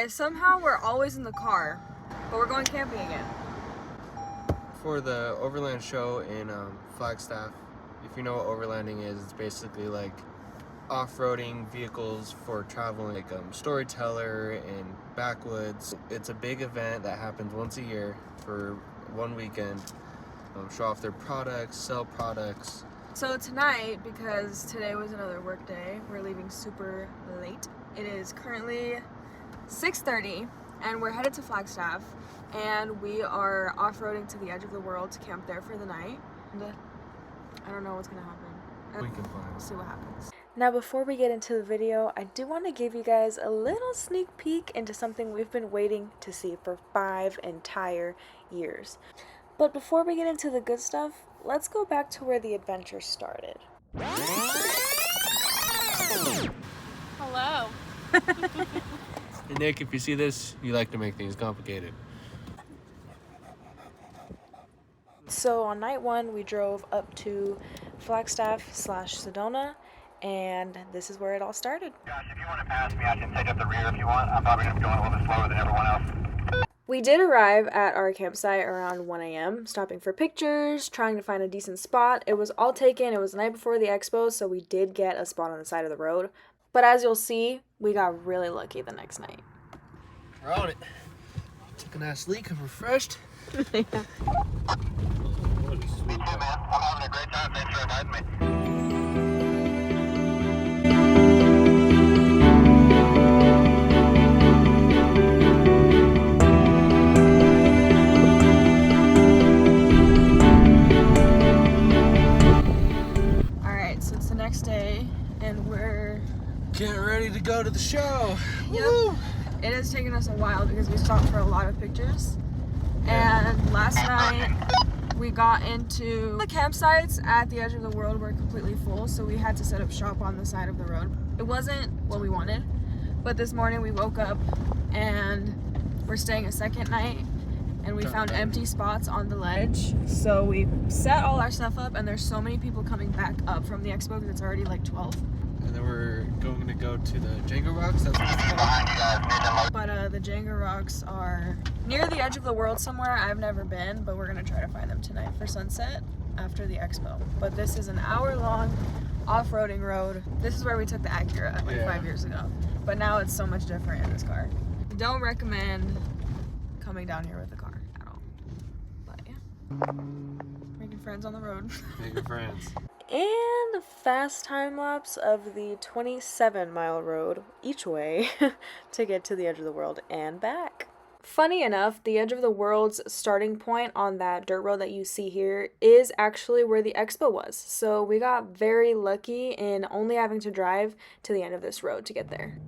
Guys, somehow we're always in the car, but we're going camping again. For the Overland show in Flagstaff, if you know what overlanding is, it's basically like off-roading vehicles for traveling, like storyteller and backwoods. It's a big event that happens once a year for one weekend. Show off their products, sell products. So tonight, because today was another work day, we're leaving super late. It is currently 6:30 and we're headed to Flagstaff, and we are off-roading to the edge of the world to camp there for the night. And I don't know what's gonna happen. We can find. We'll see what happens. Now before we get into the video, I do want to give you guys a little sneak peek into something we've been waiting to see for 5 entire years. But before we get into the good stuff, let's go back to where the adventure started. Hello. Hey Nick, if you see this, you like to make things complicated. So on night 1, we drove up to Flagstaff/Sedona, and this is where it all started. Josh, if you want to pass me, I can take up the rear if you want. I'm probably going to be going a little bit slower than everyone else. We did arrive at our campsite around 1 a.m., stopping for pictures, trying to find a decent spot. It was all taken. It was the night before the expo, so we did get a spot on the side of the road. But as you'll see, we got really lucky the next night. We're on it. Took a nice leak. I'm refreshed. Me too, man. I'm having a great time. Thanks for inviting me. Alright, so it's the next day and we're Getting ready to go to the show. Yep. Woo! It has taken us a while because we stopped for a lot of pictures. And last night we got into the campsites at the edge of the world were completely full, so we had to set up shop on the side of the road. It wasn't what we wanted, but this morning we woke up and we're staying a second night and we found empty spots on the ledge. So we set all our stuff up, and there's so many people coming back up from the expo because it's already like 12. And then we're going to go to the Django Rocks. That's what it's called. But the Django Rocks are near the edge of the world somewhere. I've never been, but we're gonna try to find them tonight for sunset after the expo. But this is an hour-long off-roading road. This is where we took the Acura like 5 years ago. But now it's so much different in this car. Don't recommend coming down here with a car at all. But yeah, making friends on the road. Making friends. And a fast time lapse of the 27-mile road each way to get to the edge of the world and back. Funny enough, the edge of the world's starting point on that dirt road that you see here is actually where the expo was. So we got very lucky in only having to drive to the end of this road to get there.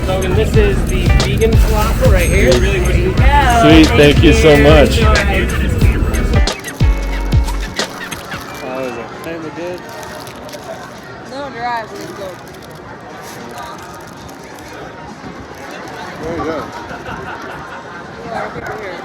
Logan, this is the vegan falafel right here. Really good. Sweet, thank you so much. How is it? Kind of good. No drive, we go. There you go. A lot of people here.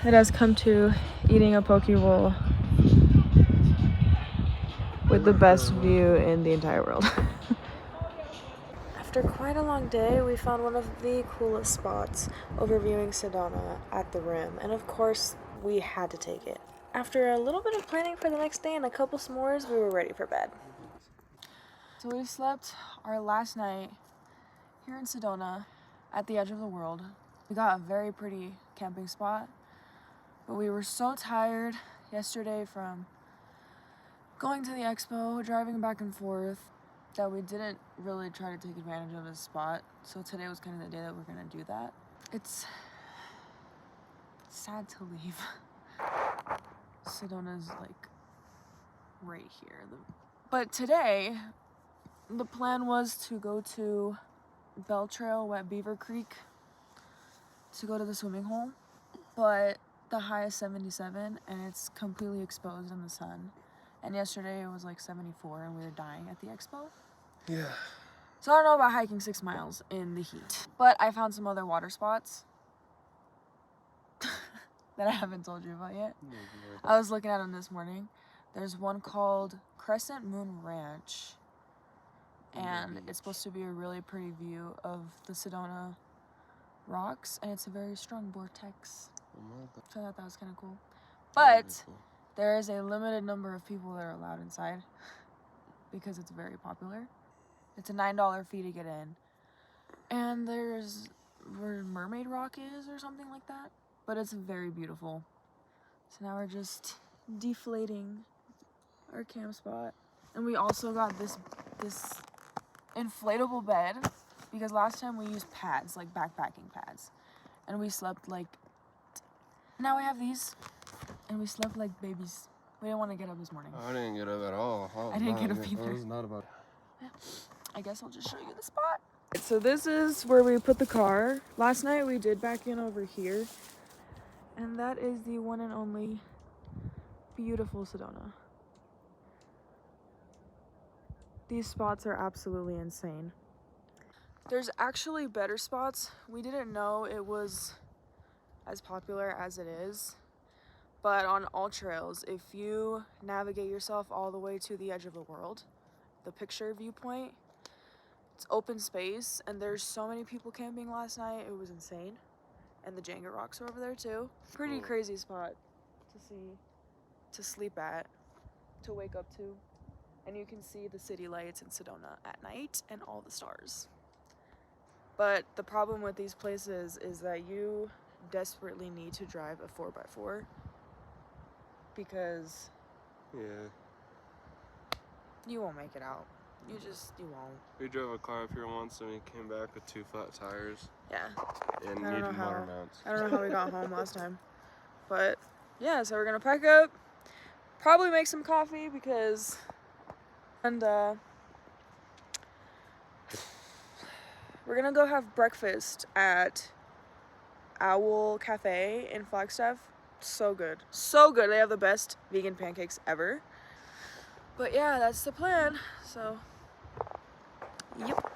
It has come to eating a poke bowl with the best view in the entire world. After quite a long day, we found one of the coolest spots overviewing Sedona at the rim, and of course, we had to take it. After a little bit of planning for the next day and a couple s'mores, we were ready for bed. So we slept our last night here in Sedona at the edge of the world. We got a very pretty camping spot, but we were so tired yesterday from going to the expo, driving back and forth, that we didn't really try to take advantage of this spot. So today was kind of the day that we're gonna do that. It's sad to leave. Sedona's like right here. But today, the plan was to go to Bell Trail, Wet Beaver Creek, to go to the swimming hole. But the high is 77 and it's completely exposed in the sun. And yesterday it was like 74 and we were dying at the expo. Yeah. So I don't know about hiking 6 miles in the heat. But I found some other water spots that I haven't told you about yet. I was looking at them this morning. There's one called Crescent Moon Ranch. And it's supposed to be a really pretty view of the Sedona rocks. And it's a very strong vortex. So I thought that was kind of cool. But there is a limited number of people that are allowed inside because it's very popular. It's a $9 fee to get in. And there's where Mermaid Rock is or something like that. But it's very beautiful. So now we're just deflating our camp spot. And we also got this inflatable bed because last time we used pads, like backpacking pads. And we slept like... Now we have these. And we slept like babies. We didn't want to get up this morning. I didn't get up at all. I didn't get up either. It was not about... Yeah. I guess I'll just show you the spot. So this is where we put the car. Last night we did back in over here. And that is the one and only beautiful Sedona. These spots are absolutely insane. There's actually better spots. We didn't know it was as popular as it is. But on all trails, if you navigate yourself all the way to the edge of the world, the picture viewpoint, it's open space, and there's so many people camping last night, it was insane. And the Jenga rocks are over there too. Pretty crazy spot to sleep at, to wake up to. And you can see the city lights in Sedona at night and all the stars. But the problem with these places is that you desperately need to drive a 4x4 because you won't make it out. You won't. We drove a car up here once and we came back with 2 flat tires. Yeah. And needed water mounts. I don't know how we got home last time. But yeah, so we're gonna pack up, probably make some coffee because, and we're gonna go have breakfast at Owl Cafe in Flagstaff. So good. So good. They have the best vegan pancakes ever. But yeah, that's the plan. So, yep.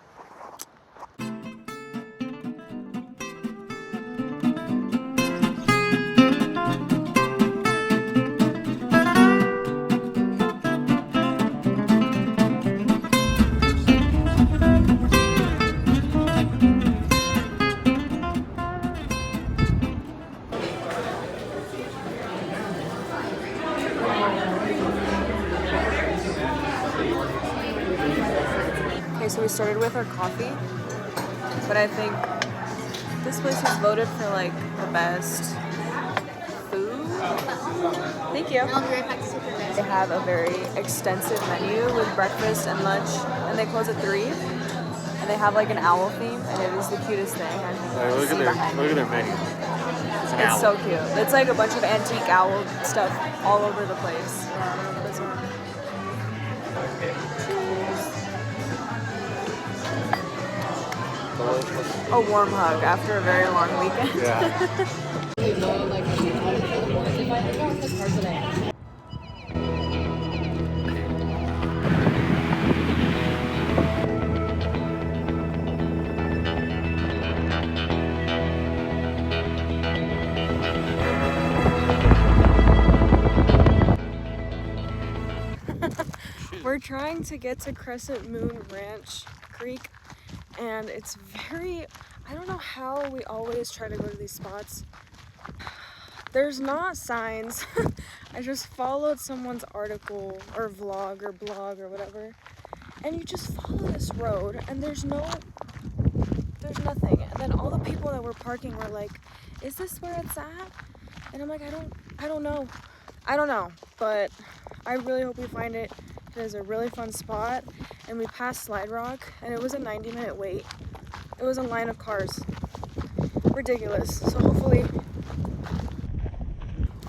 So we started with our coffee, but I think this place was voted for like the best food. Thank you. They have a very extensive menu with breakfast and lunch, and they close at 3. And they have like an owl theme, and it is the cutest thing. I think Look at their menu. It's so cute. It's like a bunch of antique owl stuff all over the place. A warm hug after a very long weekend. Yeah. We're trying to get to Crescent Moon Ranch Creek, and it's very, I don't know how we always try to go to these spots. There's not signs. I just followed someone's article or vlog or blog or whatever, and you just follow this road and there's nothing. And then all the people that were parking were like, is this where it's at? And I'm like, I don't know, but I really hope we find it. It is a really fun spot, and we passed Slide Rock, and it was a 90-minute wait. It was a line of cars. Ridiculous. So hopefully,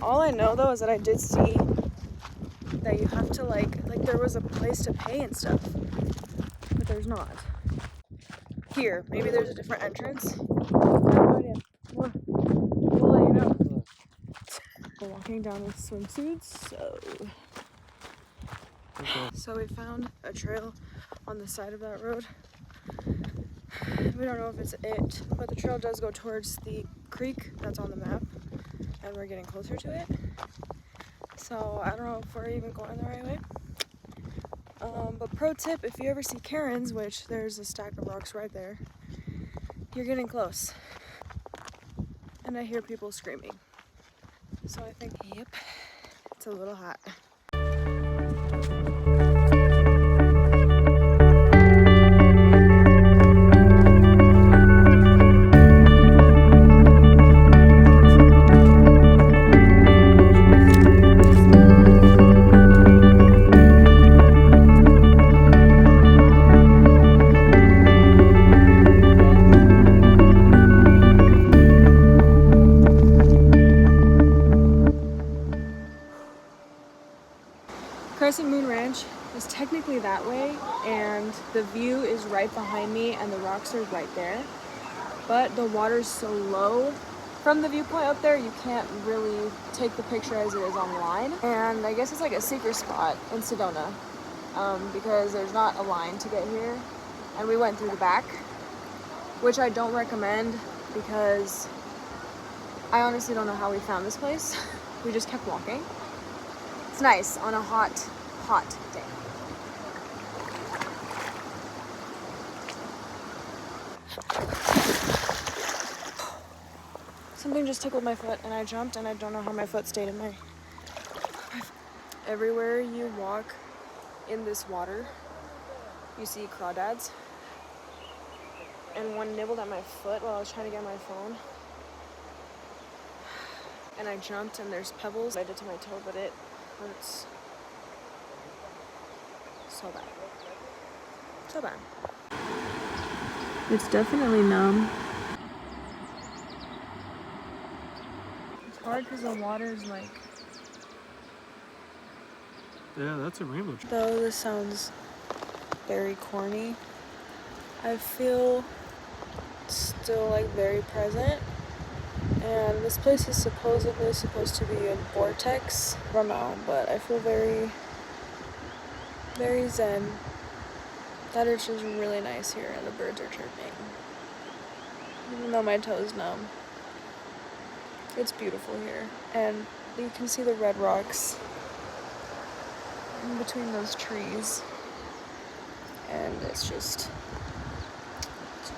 all I know though is that I did see that you have to like there was a place to pay and stuff, but there's not. Here, maybe there's a different entrance. I have no idea. We'll let you know. We're walking down with swimsuits, so. Okay. So we found a trail on the side of that road. We don't know if it's it, but the trail does go towards the creek that's on the map, and we're getting closer to it. So I don't know if we're even going the right way. But pro tip, if you ever see Karens, which there's a stack of rocks right there, you're getting close. And I hear people screaming. So I think, yep, it's a little hot. Crescent Moon Ranch is technically that way, and the view is right behind me and the rocks are right there, but the water's so low from the viewpoint up there you can't really take the picture as it is online. And I guess it's like a secret spot in Sedona, because there's not a line to get here, and we went through the back, which I don't recommend because I honestly don't know how we found this place. We just kept walking. It's nice on a hot day. Something just tickled my foot and I jumped, and I don't know how my foot stayed in my... Everywhere you walk in this water, you see crawdads. And one nibbled at my foot while I was trying to get my phone. And I jumped and there's pebbles I did to my toe, but it hurts so bad. So bad. It's definitely numb. It's hard because the water is like... Yeah, that's a rainbow trout. Though this sounds very corny, I feel still like very present. And this place is supposedly supposed to be a vortex. I don't know, but I feel very, very zen. That is just really nice here, and the birds are chirping. Even though my toe is numb. It's beautiful here. And you can see the red rocks in between those trees. And it's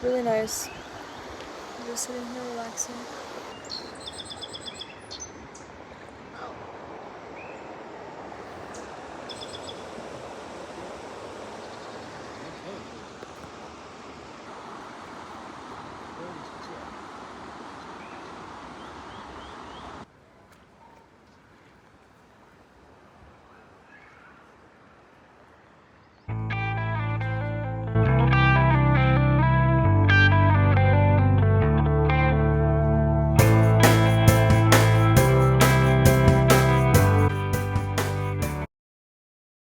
really nice. I'm just sitting here relaxing.